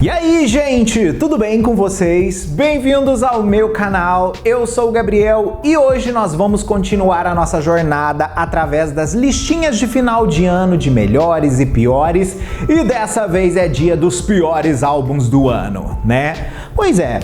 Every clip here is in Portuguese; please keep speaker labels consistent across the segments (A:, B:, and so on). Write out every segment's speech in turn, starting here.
A: E aí, gente, tudo bem com vocês? Bem-vindos ao meu canal, eu sou o Gabriel e hoje nós vamos continuar a nossa jornada através das listinhas de final de ano de melhores e piores, e dessa vez é dia dos piores álbuns do ano, né? Pois é.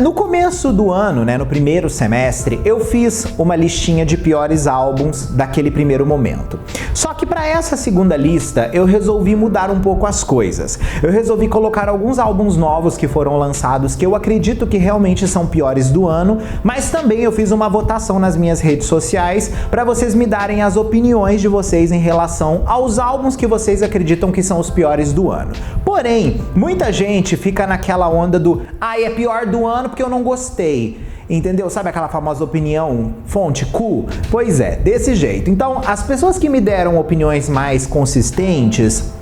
A: No começo do ano, no primeiro semestre, eu fiz uma listinha de piores álbuns daquele primeiro momento. Só que para essa segunda lista, eu resolvi mudar um pouco as coisas. Eu resolvi colocar alguns álbuns novos que foram lançados que eu acredito que realmente são piores do ano, mas também eu fiz uma votação nas minhas redes sociais para vocês me darem as opiniões de vocês em relação aos álbuns que vocês acreditam que são os piores do ano. Porém, muita gente fica naquela onda do é pior do ano porque eu não gostei. Entendeu? Sabe aquela famosa opinião fonte cu? Pois é, desse jeito. Então, as pessoas que me deram opiniões mais consistentes,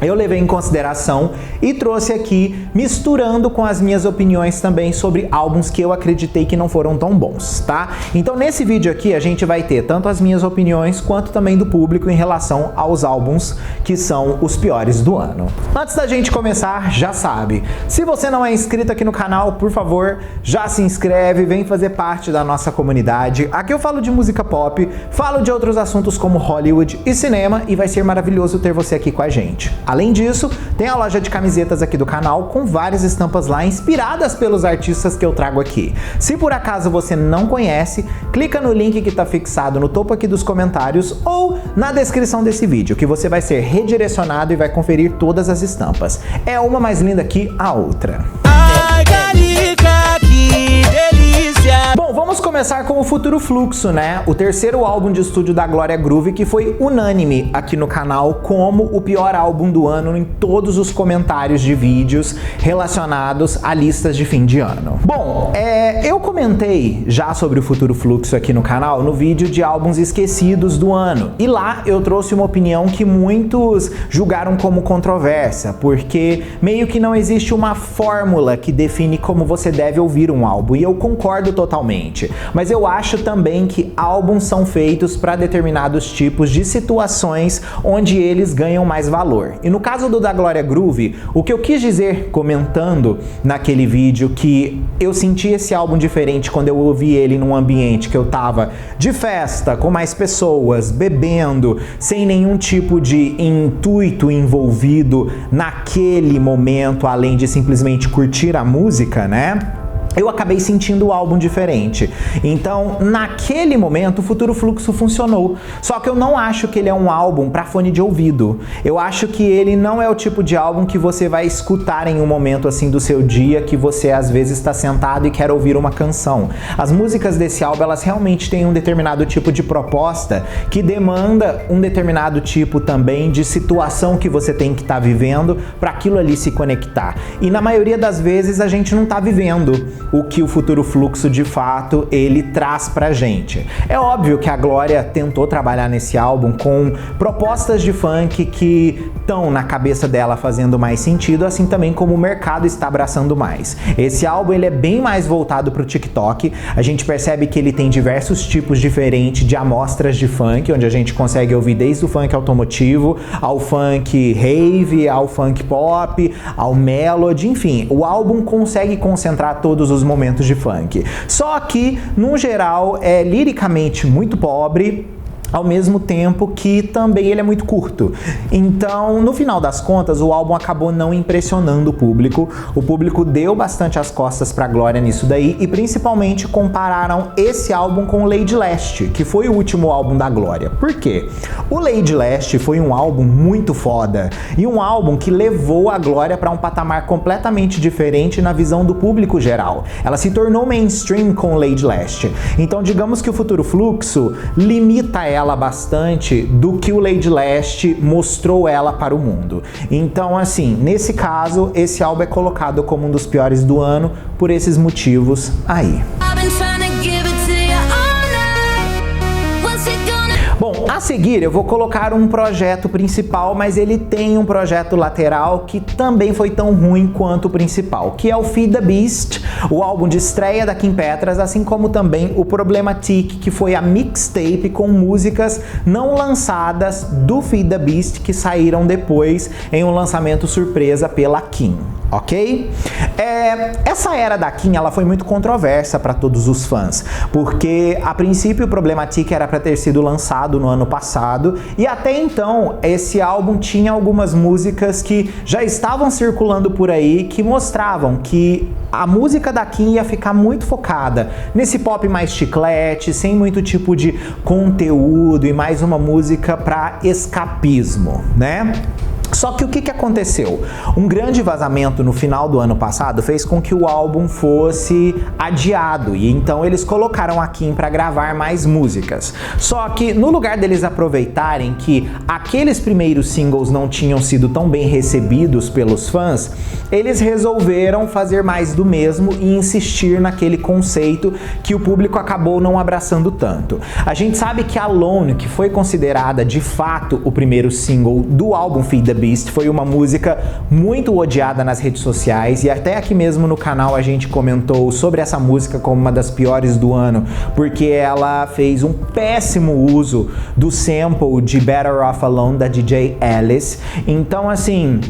A: eu levei em consideração e trouxe aqui, misturando com as minhas opiniões também sobre álbuns que eu acreditei que não foram tão bons, tá? Então nesse vídeo aqui a gente vai ter tanto as minhas opiniões quanto também do público em relação aos álbuns que são os piores do ano. Antes da gente começar, já sabe, se você não é inscrito aqui no canal, por favor, já se inscreve, vem fazer parte da nossa comunidade. Aqui eu falo de música pop, falo de outros assuntos como Hollywood e cinema e vai ser maravilhoso ter você aqui com a gente. Além disso, tem a loja de camisetas aqui do canal com várias estampas lá inspiradas pelos artistas que eu trago aqui. Se por acaso você não conhece, clica no link que está fixado no topo aqui dos comentários ou na descrição desse vídeo, que você vai ser redirecionado e vai conferir todas as estampas. É uma mais linda que a outra.
B: Ai, Calica, que delícia!
A: Bom, vamos começar com o Futuro Fluxo, né? O terceiro álbum de estúdio da Glória Groove, que foi unânime aqui no canal como o pior álbum do ano em todos os comentários de vídeos relacionados a listas de fim de ano. Bom, eu comentei já sobre o Futuro Fluxo aqui no canal no vídeo de álbuns esquecidos do ano. E lá eu trouxe uma opinião que muitos julgaram como controversa, porque meio que não existe uma fórmula que define como você deve ouvir um álbum. E eu concordo totalmente. Mas eu acho também que álbuns são feitos para determinados tipos de situações onde eles ganham mais valor. E no caso do da Glória Groove, o que eu quis dizer comentando naquele vídeo que eu senti esse álbum diferente quando eu ouvi ele num ambiente que eu tava de festa, com mais pessoas, bebendo, sem nenhum tipo de intuito envolvido naquele momento, além de simplesmente curtir a música, né? Eu acabei sentindo o álbum diferente. Então, naquele momento, o Futuro Fluxo funcionou. Só que eu não acho que ele é um álbum para fone de ouvido. Eu acho que ele não é o tipo de álbum que você vai escutar em um momento assim do seu dia, que você às vezes está sentado e quer ouvir uma canção. As músicas desse álbum, elas realmente têm um determinado tipo de proposta que demanda um determinado tipo também de situação que você tem que estar vivendo para aquilo ali se conectar. E na maioria das vezes a gente não está vivendo o que o Futuro Fluxo de fato ele traz pra gente. É óbvio que a Glória tentou trabalhar nesse álbum com propostas de funk que estão na cabeça dela fazendo mais sentido, assim também como o mercado está abraçando mais. Esse álbum ele é bem mais voltado pro TikTok. A gente percebe que ele tem diversos tipos diferentes de amostras de funk, onde a gente consegue ouvir desde o funk automotivo ao funk rave, ao funk pop, ao melody, enfim, o álbum consegue concentrar todos os momentos de funk. Só que, no geral, é liricamente muito pobre, ao mesmo tempo que também ele é muito curto. Então, no final das contas, o álbum acabou não impressionando o público. O público deu bastante as costas pra Glória nisso daí e principalmente compararam esse álbum com o Lady Leste, que foi o último álbum da Glória. Por quê? O Lady Leste foi um álbum muito foda e um álbum que levou a Glória para um patamar completamente diferente na visão do público geral. Ela se tornou mainstream com o Lady Leste. Então, digamos que o Futuro Fluxo limita ela bastante do que o Lady Leste mostrou ela para o mundo. Então, assim, nesse caso, esse álbum é colocado como um dos piores do ano por esses motivos aí. Bom, a seguir eu vou colocar um projeto principal, mas ele tem um projeto lateral que também foi tão ruim quanto o principal, que é o Feed the Beast, o álbum de estreia da Kim Petras, assim como também o Problematic, que foi a mixtape com músicas não lançadas do Feed the Beast que saíram depois em um lançamento surpresa pela Kim. ok? Essa era da Kim, ela foi muito controversa para todos os fãs, porque a princípio o Problematic era para ter sido lançado no ano passado, e até então esse álbum tinha algumas músicas que já estavam circulando por aí, que mostravam que a música da Kim ia ficar muito focada nesse pop mais chiclete, sem muito tipo de conteúdo, e mais uma música para escapismo, né? Só que o que aconteceu? Um grande vazamento no final do ano passado fez com que o álbum fosse adiado, e então eles colocaram a Kim para gravar mais músicas. Só que no lugar deles aproveitarem que aqueles primeiros singles não tinham sido tão bem recebidos pelos fãs, eles resolveram fazer mais do mesmo e insistir naquele conceito que o público acabou não abraçando tanto. A gente sabe que Alone, que foi considerada de fato o primeiro single do álbum Feed the Beast, foi uma música muito odiada nas redes sociais, e até aqui mesmo no canal a gente comentou sobre essa música como uma das piores do ano, porque ela fez um péssimo uso do sample de Better Off Alone da DJ Alice. Então assim,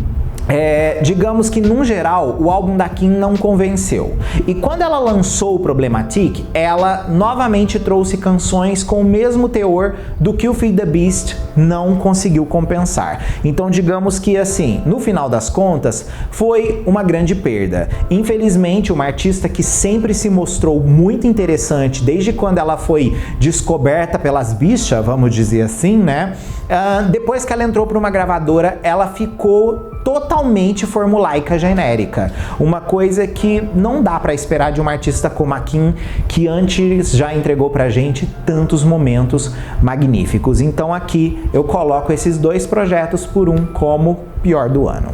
A: digamos que, num geral, o álbum da Kim não convenceu. E quando ela lançou o Problematic, ela novamente trouxe canções com o mesmo teor do que o Feed the Beast não conseguiu compensar. Então, digamos que, assim, no final das contas, foi uma grande perda. Infelizmente, uma artista que sempre se mostrou muito interessante desde quando ela foi descoberta pelas bichas, vamos dizer assim, né? Depois que ela entrou para uma gravadora, ela ficou totalmente formulaica genérica. Uma coisa que não dá pra esperar de uma artista como a Kim, que antes já entregou pra gente tantos momentos magníficos. Então aqui eu coloco esses dois projetos por um como pior do ano.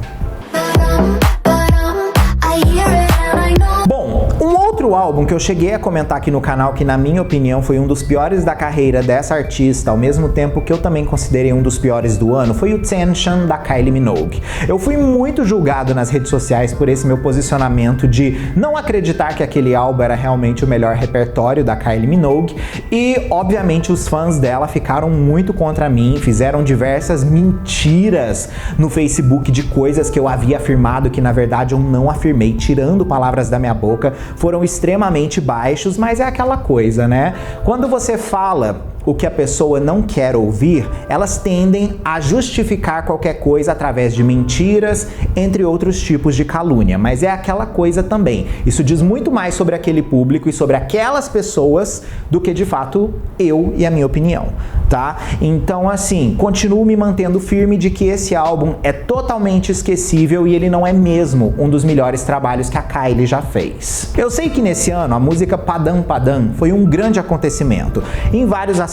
A: Bom, um outro álbum que eu cheguei a comentar aqui no canal, que na minha opinião foi um dos piores da carreira dessa artista, ao mesmo tempo que eu também considerei um dos piores do ano, foi o Tension, da Kylie Minogue. Eu fui muito julgado nas redes sociais por esse meu posicionamento de não acreditar que aquele álbum era realmente o melhor repertório da Kylie Minogue, e obviamente os fãs dela ficaram muito contra mim, fizeram diversas mentiras no Facebook de coisas que eu havia afirmado que na verdade eu não afirmei, tirando palavras da minha boca, foram extremamente baixos, mas é aquela coisa, né? Quando você fala o que a pessoa não quer ouvir, elas tendem a justificar qualquer coisa através de mentiras, entre outros tipos de calúnia. Mas é aquela coisa também. Isso diz muito mais sobre aquele público e sobre aquelas pessoas do que de fato eu e a minha opinião, tá? Então assim, continuo me mantendo firme de que esse álbum é totalmente esquecível e ele não é mesmo um dos melhores trabalhos que a Kylie já fez. Eu sei que nesse ano a música Padam Padam foi um grande acontecimento em vários aspectos.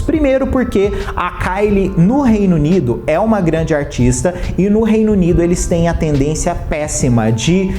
A: Primeiro porque a Kylie no Reino Unido é uma grande artista, e no Reino Unido eles têm a tendência péssima de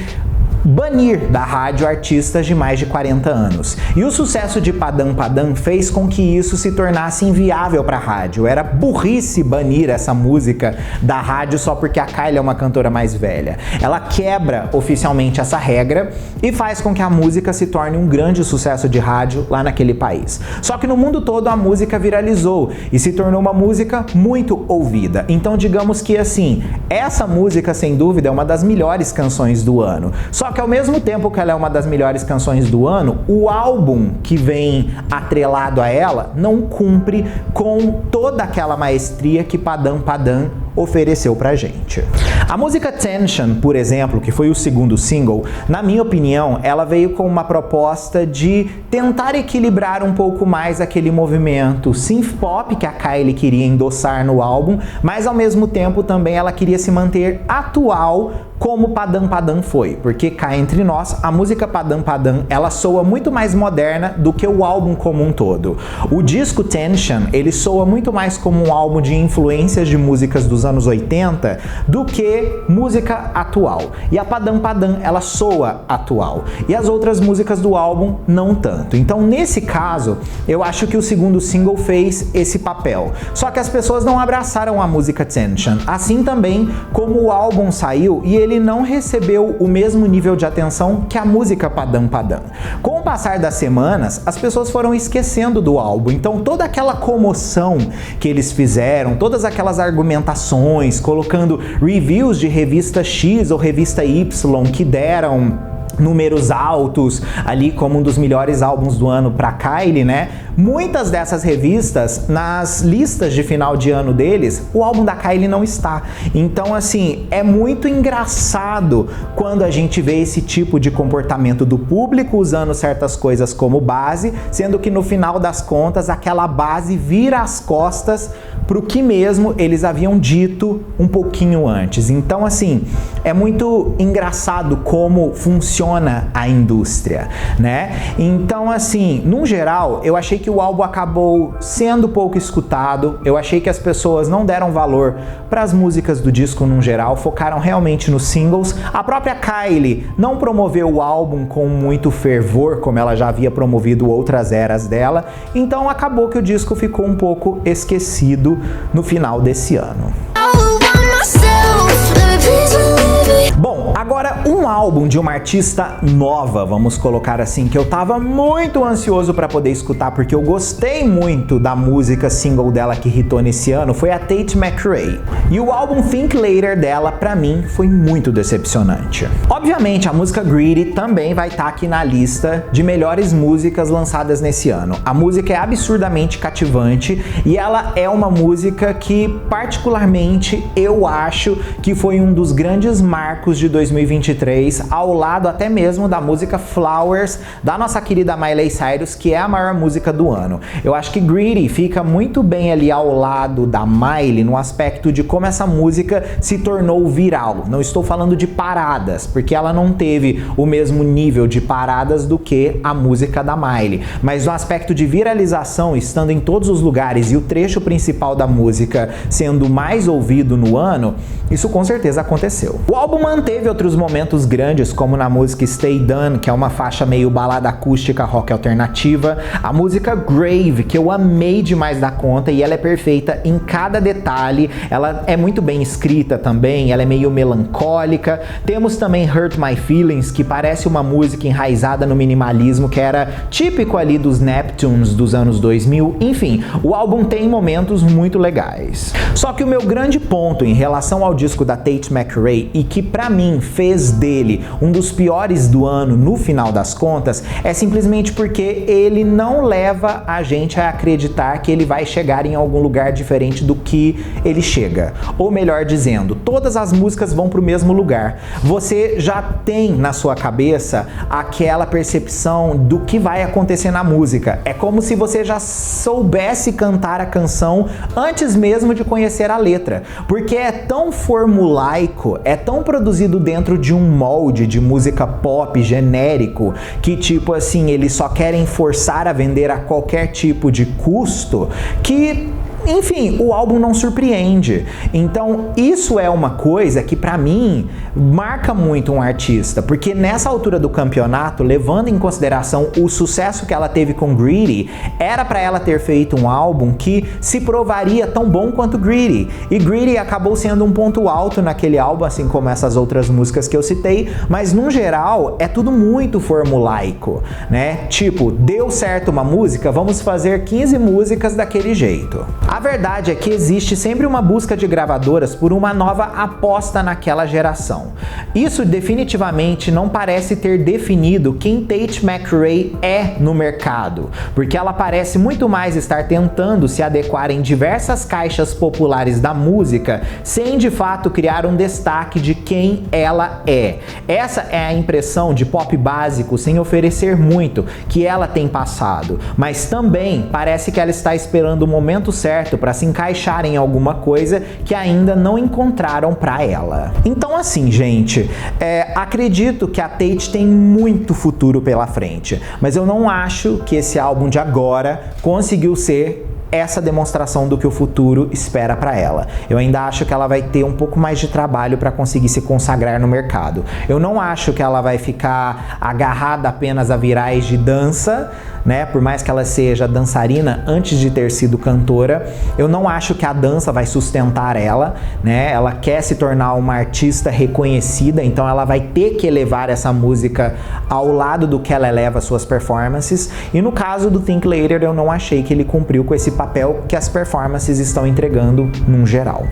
A: banir da rádio artistas de mais de 40 anos. E o sucesso de Padam Padam fez com que isso se tornasse inviável para a rádio. Era burrice banir essa música da rádio só porque a Kylie é uma cantora mais velha. Ela quebra oficialmente essa regra e faz com que a música se torne um grande sucesso de rádio lá naquele país. Só que no mundo todo a música viralizou e se tornou uma música muito ouvida. Então digamos que assim, essa música sem dúvida é uma das melhores canções do ano. Só que ao mesmo tempo que ela é uma das melhores canções do ano, o álbum que vem atrelado a ela não cumpre com toda aquela maestria que Padam Padam ofereceu pra gente. A música Tension, por exemplo, que foi o segundo single, na minha opinião, ela veio com uma proposta de tentar equilibrar um pouco mais aquele movimento synth pop que a Kylie queria endossar no álbum, mas ao mesmo tempo também ela queria se manter atual como Padam Padam foi, porque cá entre nós, a música Padam Padam, ela soa muito mais moderna do que o álbum como um todo. O disco Tension, ele soa muito mais como um álbum de influências de músicas dos anos 80 do que música atual. E a Padam Padam, ela soa atual. E as outras músicas do álbum, não tanto. Então, nesse caso, eu acho que o segundo single fez esse papel. Só que as pessoas não abraçaram a música Tension. Assim também como o álbum saiu e ele não recebeu o mesmo nível de atenção que a música Padam Padam. Com o passar das semanas, as pessoas foram esquecendo do álbum. Então, toda aquela comoção que eles fizeram, todas aquelas argumentações premiações, colocando reviews de revista X ou revista Y que deram números altos ali como um dos melhores álbuns do ano para Kylie, né? Muitas dessas revistas, nas listas de final de ano deles, o álbum da Kylie não está. Então, assim, é muito engraçado quando a gente vê esse tipo de comportamento do público usando certas coisas como base, sendo que no final das contas aquela base vira as costas pro que mesmo eles haviam dito um pouquinho antes. Então, assim, é muito engraçado como funciona a indústria, né? Então, assim, num geral, eu achei que o álbum acabou sendo pouco escutado, eu achei que as pessoas não deram valor para as músicas do disco num geral, focaram realmente nos singles. A própria Kylie não promoveu o álbum com muito fervor, como ela já havia promovido outras eras dela, então acabou que o disco ficou um pouco esquecido no final desse ano. Bom, agora um álbum de uma artista nova, vamos colocar assim, que eu tava muito ansioso para poder escutar porque eu gostei muito da música single dela que hitou nesse ano, foi a Tate McRae. E o álbum Think Later dela, pra mim, foi muito decepcionante. Obviamente, a música Greedy também vai estar aqui na lista de melhores músicas lançadas nesse ano. A música é absurdamente cativante e ela é uma música que, particularmente, eu acho que foi um dos grandes marcos de 2023, ao lado até mesmo da música Flowers, da nossa querida Miley Cyrus, que é a maior música do ano. Eu acho que Greedy fica muito bem ali ao lado da Miley, no aspecto de como essa música se tornou viral. Não estou falando de paradas, porque ela não teve o mesmo nível de paradas do que a música da Miley, mas no aspecto de viralização, estando em todos os lugares e o trecho principal da música sendo mais ouvido no ano, isso com certeza aconteceu. O álbum manteve outros momentos grandes, como na música Stay Done, que é uma faixa meio balada acústica rock alternativa, a música Grave, que eu amei demais da conta e ela é perfeita em cada detalhe, ela é muito bem escrita também, ela é meio melancólica. Temos também Hurt My Feelings, que parece uma música enraizada no minimalismo, que era típico ali dos Neptunes dos anos 2000, enfim, o álbum tem momentos muito legais. Só que o meu grande ponto em relação ao disco da Tate McRae, e que pra mim fez dele um dos piores do ano no final das contas, é simplesmente porque ele não leva a gente a acreditar que ele vai chegar em algum lugar diferente do que ele chega. Ou melhor dizendo, todas as músicas vão pro mesmo lugar. Você já tem na sua cabeça aquela percepção do que vai acontecer na música. É como se você já soubesse cantar a canção antes mesmo de conhecer a letra, porque é tão formulaico, é tão produzido dentro de um molde de música pop genérico, que tipo assim, eles só querem forçar a vender a qualquer tipo de custo, que enfim, o álbum não surpreende. Então, isso é uma coisa que pra mim marca muito um artista, porque nessa altura do campeonato, levando em consideração o sucesso que ela teve com Greedy, era pra ela ter feito um álbum que se provaria tão bom quanto Greedy. E Greedy acabou sendo um ponto alto naquele álbum, assim como essas outras músicas que eu citei, mas no geral é tudo muito formulaico, né? Tipo, deu certo uma música, vamos fazer 15 músicas daquele jeito. A verdade é que existe sempre uma busca de gravadoras por uma nova aposta naquela geração. Isso definitivamente não parece ter definido quem Tate McRae é no mercado, porque ela parece muito mais estar tentando se adequar em diversas caixas populares da música, sem de fato criar um destaque de quem ela é. Essa é a impressão de pop básico sem oferecer muito que ela tem passado, mas também parece que ela está esperando o momento certo para se encaixar em alguma coisa que ainda não encontraram para ela. Então assim, gente, acredito que a Tate tem muito futuro pela frente, mas eu não acho que esse álbum de agora conseguiu ser essa demonstração do que o futuro espera para ela. Eu ainda acho que ela vai ter um pouco mais de trabalho para conseguir se consagrar no mercado. Eu não acho que ela vai ficar agarrada apenas a virais de dança, né? Por mais que ela seja dançarina antes de ter sido cantora, eu não acho que a dança vai sustentar ela, né? Ela quer se tornar uma artista reconhecida, então ela vai ter que elevar essa música ao lado do que ela eleva suas performances. E no caso do Think Later, eu não achei que ele cumpriu com esse papel que as performances estão entregando num geral.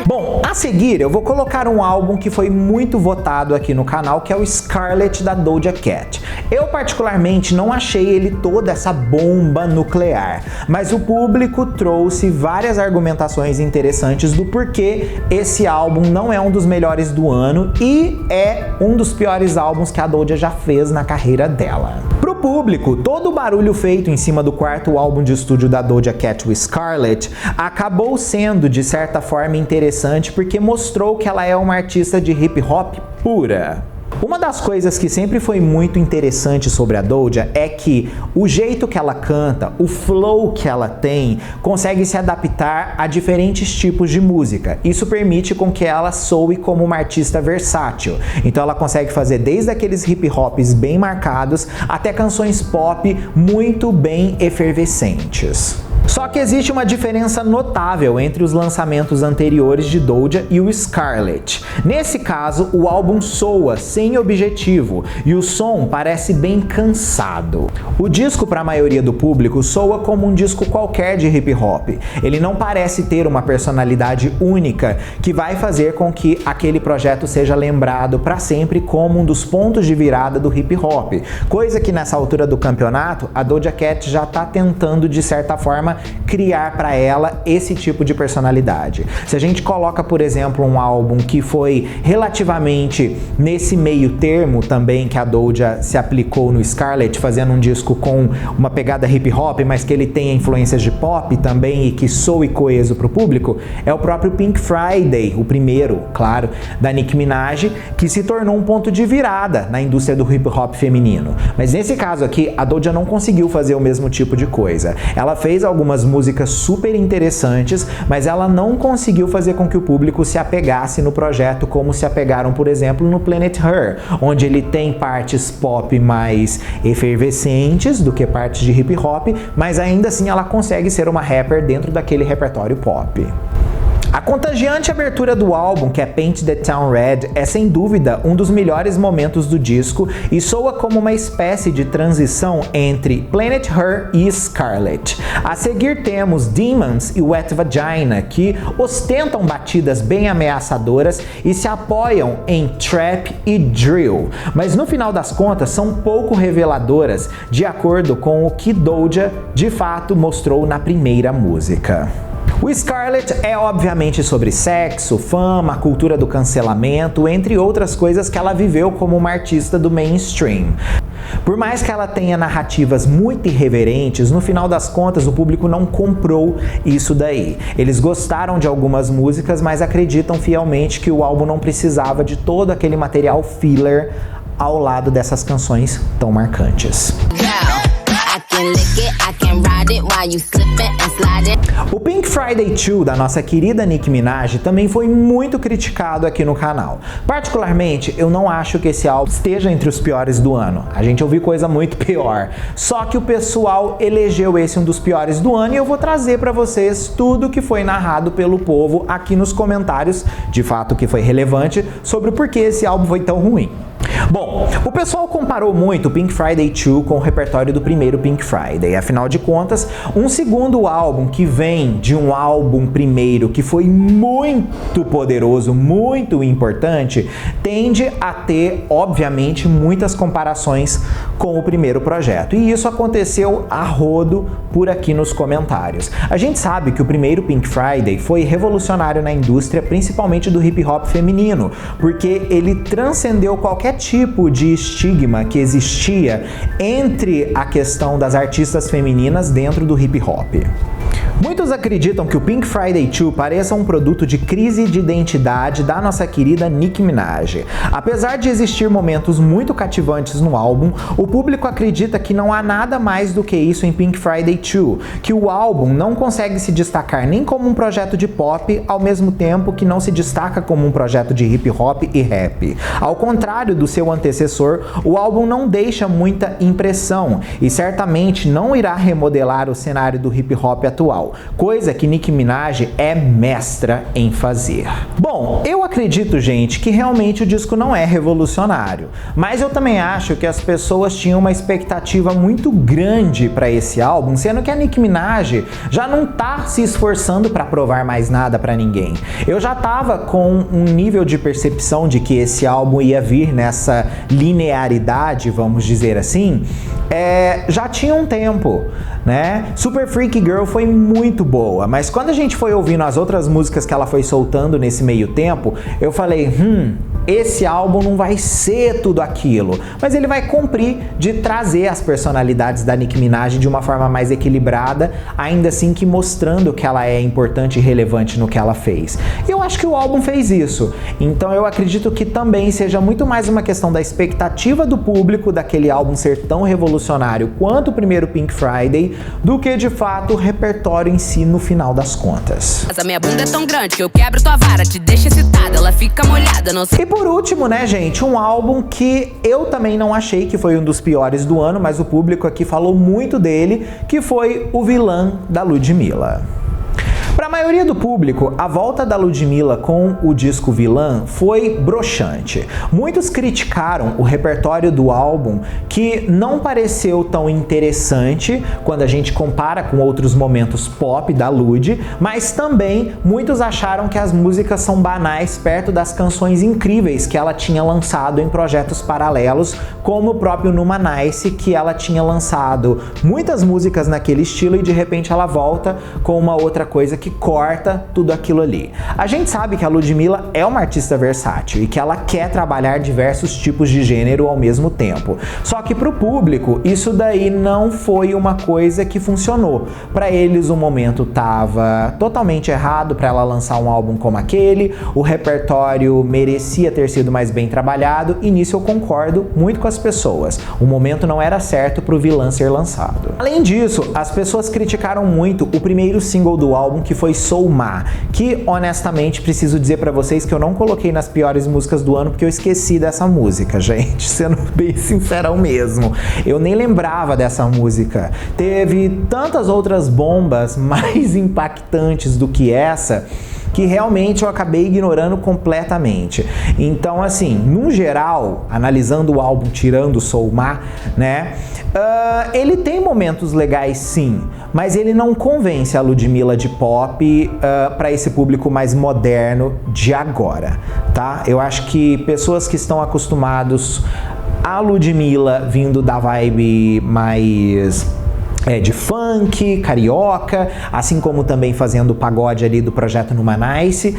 A: Bom, a seguir eu vou colocar um álbum que foi muito votado aqui no canal, que é o Scarlet da Doja Cat. Eu particularmente não achei ele toda essa bomba nuclear, mas o público trouxe várias argumentações interessantes do porquê esse álbum não é um dos melhores do ano e é um dos piores álbuns que a Doja já fez na carreira dela. Pro público, todo o barulho feito em cima do quarto álbum de estúdio da Doja Cat, o Scarlet, acabou sendo de certa forma interessante porque mostrou que ela é uma artista de hip hop pura. Uma das coisas que sempre foi muito interessante sobre a Doja é que o jeito que ela canta, o flow que ela tem, consegue se adaptar a diferentes tipos de música. Isso permite com que ela soe como uma artista versátil. Então ela consegue fazer desde aqueles hip hops bem marcados até canções pop muito bem efervescentes. Só que existe uma diferença notável entre os lançamentos anteriores de Doja e o Scarlet. Nesse caso, o álbum soa sem objetivo e o som parece bem cansado. O disco, para a maioria do público, soa como um disco qualquer de hip hop. Ele não parece ter uma personalidade única que vai fazer com que aquele projeto seja lembrado para sempre como um dos pontos de virada do hip hop. Coisa que nessa altura do campeonato, a Doja Cat já está tentando, de certa forma, criar para ela esse tipo de personalidade. Se a gente coloca, por exemplo, um álbum que foi relativamente nesse meio termo também que a Doja se aplicou no Scarlet, fazendo um disco com uma pegada hip hop, mas que ele tenha influências de pop também e que soe coeso para o público, é o próprio Pink Friday, o primeiro, claro, da Nicki Minaj, que se tornou um ponto de virada na indústria do hip hop feminino. Mas nesse caso aqui, a Doja não conseguiu fazer o mesmo tipo de coisa. Ela fez algumas músicas super interessantes, mas ela não conseguiu fazer com que o público se apegasse no projeto como se apegaram, por exemplo, no Planet Her, onde ele tem partes pop mais efervescentes do que partes de hip hop, mas ainda assim ela consegue ser uma rapper dentro daquele repertório pop. A contagiante abertura do álbum, que é Paint the Town Red, é sem dúvida um dos melhores momentos do disco e soa como uma espécie de transição entre Planet Her e Scarlet. A seguir temos Demons e Wet Vagina, que ostentam batidas bem ameaçadoras e se apoiam em trap e drill, mas no final das contas são pouco reveladoras de acordo com o que Doja de fato mostrou na primeira música. O Scarlet é obviamente sobre sexo, fama, cultura do cancelamento, entre outras coisas que ela viveu como uma artista do mainstream. Por mais que ela tenha narrativas muito irreverentes, no final das contas o público não comprou isso daí. Eles gostaram de algumas músicas, mas acreditam fielmente que o álbum não precisava de todo aquele material filler ao lado dessas canções tão marcantes. O Pink Friday 2 da nossa querida Nicki Minaj também foi muito criticado aqui no canal. Particularmente, eu não acho que esse álbum esteja entre os piores do ano. A gente ouviu coisa muito pior. Só que o pessoal elegeu esse um dos piores do ano e eu vou trazer para vocês tudo que foi narrado pelo povo aqui nos comentários, de fato que foi relevante, sobre o porquê esse álbum foi tão ruim. Bom, o pessoal comparou muito o Pink Friday 2 com o repertório do primeiro Pink Friday. Afinal de contas, um segundo álbum que vem de um álbum primeiro que foi muito poderoso, muito importante, tende a ter, obviamente, muitas comparações com o primeiro projeto. E isso aconteceu a rodo por aqui nos comentários. A gente sabe que o primeiro Pink Friday foi revolucionário na indústria, principalmente do hip hop feminino, porque ele transcendeu qualquer tipo de estigma que existia entre a questão das artistas femininas dentro do hip hop. Muitos acreditam que o Pink Friday 2 pareça um produto de crise de identidade da nossa querida Nicki Minaj. Apesar de existir momentos muito cativantes no álbum, o público acredita que não há nada mais do que isso em Pink Friday 2, que o álbum não consegue se destacar nem como um projeto de pop, ao mesmo tempo que não se destaca como um projeto de hip hop e rap. Ao contrário do seu antecessor, o álbum não deixa muita impressão e certamente não irá remodelar o cenário do hip hop atual. igual, coisa que Nicki Minaj é mestra em fazer. Bom, eu acredito, gente, que realmente o disco não é revolucionário, mas eu também acho que as pessoas tinham uma expectativa muito grande para esse álbum, sendo que a Nicki Minaj já não tá se esforçando para provar mais nada para ninguém. Eu já tava com um nível de percepção de que esse álbum ia vir nessa linearidade, vamos dizer assim, já tinha um tempo, né? Super Freak Girl foi muito boa, mas quando a gente foi ouvindo as outras músicas que ela foi soltando nesse meio tempo, eu falei, esse álbum não vai ser tudo aquilo, mas ele vai cumprir de trazer as personalidades da Nicki Minaj de uma forma mais equilibrada, ainda assim que mostrando que ela é importante e relevante no que ela fez. E eu acho que o álbum fez isso, então eu acredito que também seja muito mais uma questão da expectativa do público daquele álbum ser tão revolucionário quanto o primeiro Pink Friday, do que de fato o repertório em si no final das contas.
C: Essa minha bunda é tão grande que eu quebro tua vara, te deixa excitada, ela fica molhada, não sei.
A: E por último, né, gente, um álbum que eu também não achei que foi um dos piores do ano, mas o público aqui falou muito dele, que foi o Vilã, da Ludmilla. Para a maioria do público, a volta da Ludmilla com o disco Vilã foi broxante. Muitos criticaram o repertório do álbum, que não pareceu tão interessante quando a gente compara com outros momentos pop da Lud, mas também muitos acharam que as músicas são banais perto das canções incríveis que ela tinha lançado em projetos paralelos, como o próprio Numa Nice, que ela tinha lançado muitas músicas naquele estilo e de repente ela volta com uma outra coisa que corta tudo aquilo ali. A gente sabe que a Ludmilla é uma artista versátil e que ela quer trabalhar diversos tipos de gênero ao mesmo tempo. Só que pro público, isso daí não foi uma coisa que funcionou. Para eles, o momento tava totalmente errado para ela lançar um álbum como aquele, o repertório merecia ter sido mais bem trabalhado, e nisso eu concordo muito com as pessoas. O momento não era certo pro Vilã ser lançado. Além disso, as pessoas criticaram muito o primeiro single do álbum, que foi Soulma, que honestamente preciso dizer pra vocês que eu não coloquei nas piores músicas do ano porque eu esqueci dessa música, gente, sendo bem sincerão mesmo. Eu nem lembrava dessa música. Teve tantas outras bombas mais impactantes do que essa, que realmente eu acabei ignorando completamente. Então, assim, no geral, analisando o álbum, tirando o Soulma, né, ele tem momentos legais sim, mas ele não convence a Ludmilla de pop para esse público mais moderno de agora, tá? Eu acho que pessoas que estão acostumados a Ludmilla vindo da vibe mais de funk, carioca, assim como também fazendo o pagode ali do projeto Numa Nice,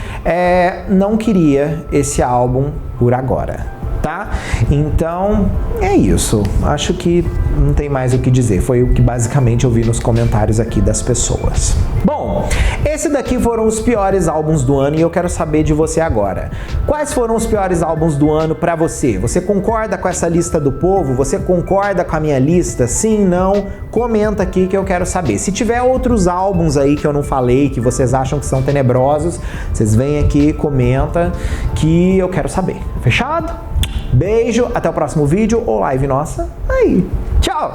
A: não queria esse álbum por agora, tá? Então, é isso. Acho que não tem mais o que dizer. Foi o que basicamente eu vi nos comentários aqui das pessoas. Bom, esse daqui foram os piores álbuns do ano e eu quero saber de você agora. Quais foram os piores álbuns do ano pra você? Você concorda com essa lista do povo? Você concorda com a minha lista? Sim, não? Comenta aqui que eu quero saber. Se tiver outros álbuns aí que eu não falei, que vocês acham que são tenebrosos, vocês vêm aqui, comenta que eu quero saber. Fechado? Beijo, até o próximo vídeo ou live nossa. Aí, tchau!